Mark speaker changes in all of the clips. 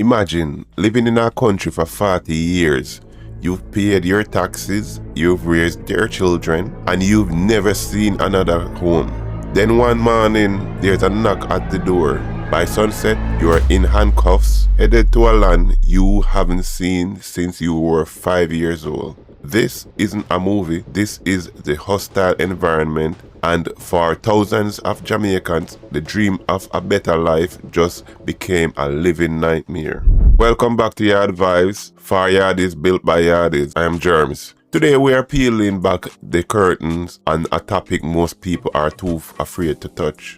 Speaker 1: Imagine living in our country for 40 years. You've paid your taxes, you've raised your children, and you've never seen another home. Then one morning, there's a knock at the door. By sunset, you are in handcuffs, headed to a land you haven't seen since you were 5 years old. This isn't a movie, this is the hostile environment, and for thousands of Jamaicans, the dream of a better life just became a living nightmare. Welcome back to Yaad Vibez, for Yaad is built by Yaadis. I am Germs. Today we are peeling back the curtains on a topic most people are too afraid to touch.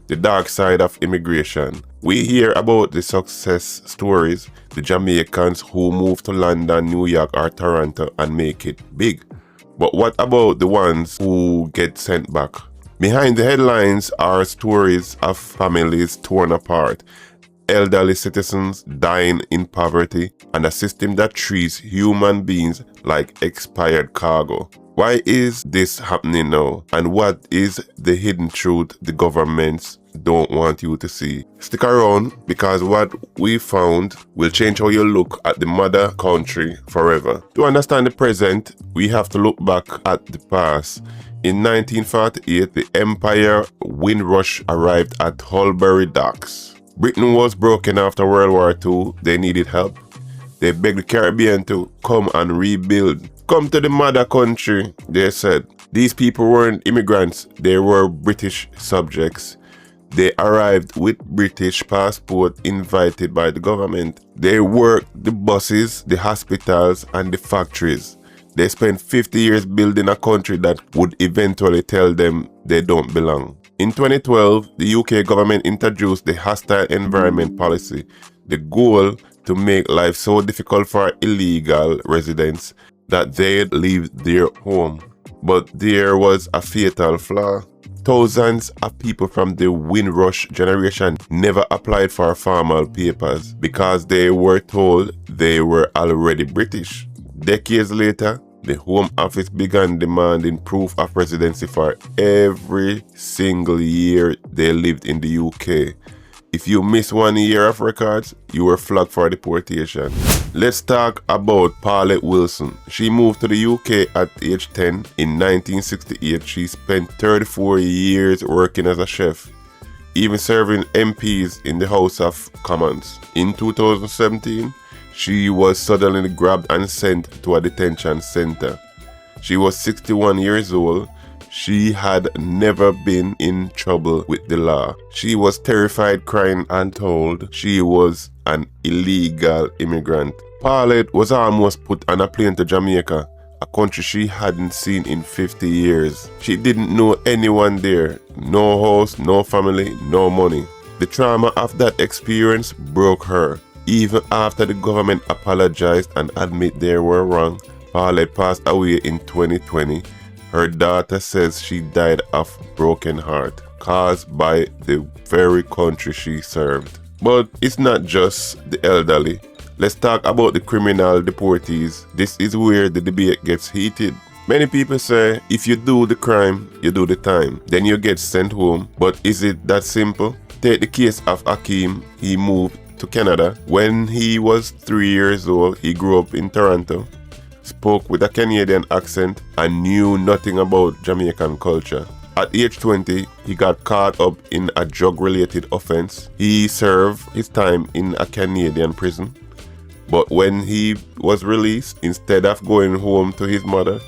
Speaker 1: The dark side of immigration. We hear about the success stories, the Jamaicans who move to London, New York or Toronto and make it big. But what about the ones who get sent back? Behind the headlines are stories of families torn apart, elderly citizens dying in poverty, and a system that treats human beings like expired cargo. Why is this happening now? And what is the hidden truth the governments don't want you to see? Stick around, because what we found will change how you look at the mother country forever. To understand the present, we have to look back at the past. In 1948, the Empire Windrush arrived at Holbury Docks. Britain was broken after World War II. They needed help. They begged the Caribbean to come and rebuild. Come to the mother country, they said. These people weren't immigrants, they were British subjects. They arrived with British passport invited by the government. They worked the buses, the hospitals and the factories. They spent 50 years building a country that would eventually tell them they don't belong. In 2012, the UK government introduced the hostile environment policy. The goal to make life so difficult for illegal residents that they'd leave their home. But there was a fatal flaw. Thousands of people from the Windrush Generation never applied for formal papers because they were told they were already British. Decades later, the Home Office began demanding proof of residency for every single year they lived in the UK. If you miss 1 year of records, you were flagged for deportation. Let's talk about Paulette Wilson. She moved to the UK at age 10 in 1968. She spent 34 years working as a chef, even serving MPs in the House of Commons. In 2017, she was suddenly grabbed and sent to a detention center. She was 61 years old. She had never been in trouble with the law. She was terrified, crying and told she was an illegal immigrant. Paulette was almost put on a plane to Jamaica, a country she hadn't seen in 50 years. She didn't know anyone there, no house, no family, no money. The trauma of that experience broke her. Even after the government apologized and admit they were wrong, Paulette passed away in 2020. Her daughter says she died of broken heart caused by the very country she served. But it's not just the elderly. Let's talk about the criminal deportees. This is where the debate gets heated. Many people say if you do the crime, you do the time, then you get sent home. But is it that simple? Take the case of Hakeem. He moved to Canada. When he was 3 years old, he grew up in Toronto, spoke with a Canadian accent and knew nothing about Jamaican culture. At age 20, he got caught up in a drug-related offense. He served his time in a Canadian prison. But when he was released, instead of going home to his mother,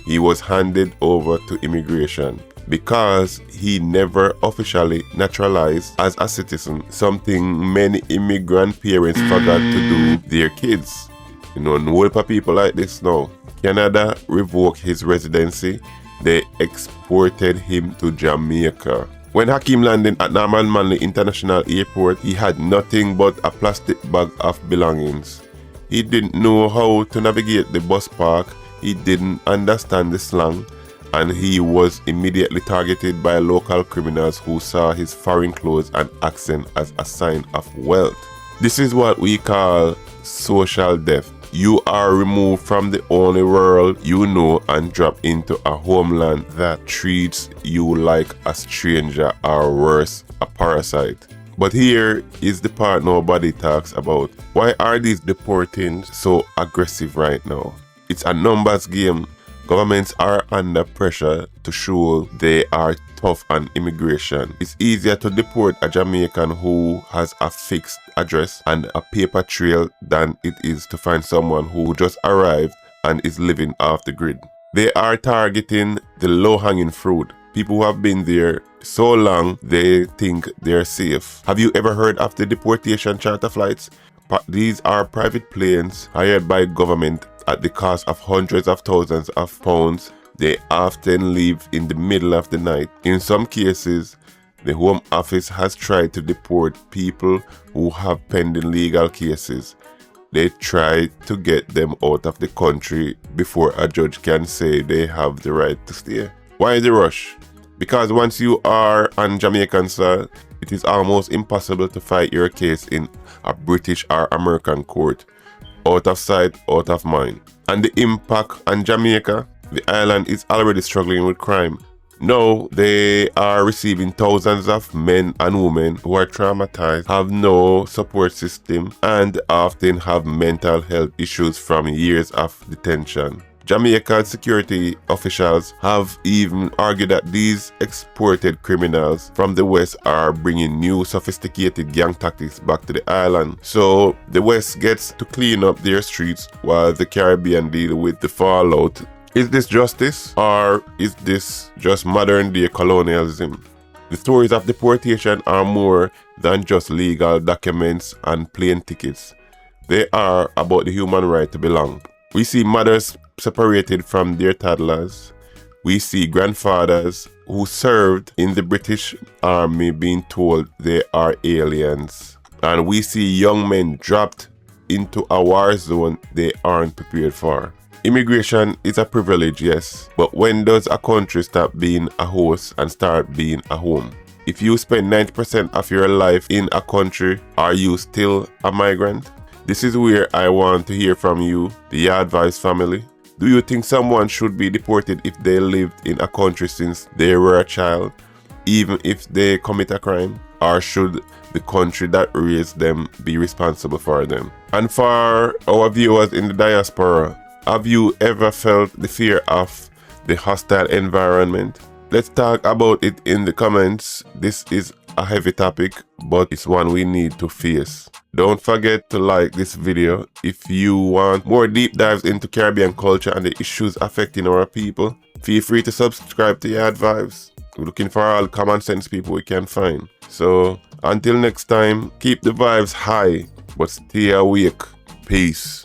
Speaker 1: he was handed over to immigration because he never officially naturalized as a citizen, something many immigrant parents forgot to do their kids. You know, no for people like this now. Canada revoked his residency. They exported him to Jamaica. When Hakeem landed at Norman Manley International Airport, he had nothing but a plastic bag of belongings. He didn't know how to navigate the bus park. He didn't understand the slang, and he was immediately targeted by local criminals who saw his foreign clothes and accent as a sign of wealth. This is what we call social death. You are removed from the only world you know and dropped into a homeland that treats you like a stranger or worse, a parasite. But here is the part nobody talks about. Why are these deportees so aggressive right now? It's a numbers game. Governments are under pressure to show they are tough on immigration. It's easier to deport a Jamaican who has a fixed address and a paper trail than it is to find someone who just arrived and is living off the grid. They are targeting the low-hanging fruit. People who have been there so long, they think they're safe. Have you ever heard of the deportation charter flights? These are private planes hired by government at the cost of hundreds of thousands of pounds. They often leave in the middle of the night. In some cases, the Home Office has tried to deport people who have pending legal cases. They try to get them out of the country before a judge can say they have the right to stay. Why the rush? Because once you are on Jamaican soil, it is almost impossible to fight your case in a British or American court. Out of sight, out of mind. And the impact on Jamaica, the island is already struggling with crime. Now they are receiving thousands of men and women who are traumatized, have no support system, and often have mental health issues from years of detention. Jamaican security officials have even argued that these exported criminals from the West are bringing new sophisticated gang tactics back to the island. So the West gets to clean up their streets while the Caribbean deal with the fallout. Is this justice, or is this just modern day colonialism? The stories of deportation are more than just legal documents and plane tickets. They are about the human right to belong. We see mothers separated from their toddlers. We see grandfathers who served in the British Army being told they are aliens. And we see young men dropped into a war zone they aren't prepared for. Immigration is a privilege, yes, but when does a country stop being a host and start being a home? If you spend 90% of your life in a country, are you still a migrant? This is where I want to hear from you, the Yaad Vibez family. Do you think someone should be deported if they lived in a country since they were a child, even if they commit a crime? Or should the country that raised them be responsible for them? And for our viewers in the diaspora, have you ever felt the fear of the hostile environment? Let's talk about it in the comments. This is a heavy topic, but it's one we need to face. Don't forget to like this video if you want more deep dives into Caribbean culture and the issues affecting our people. Feel free to subscribe to Yaad Vibez. We're looking for all common sense people we can find. So until next time, keep the vibes high, but stay awake. Peace.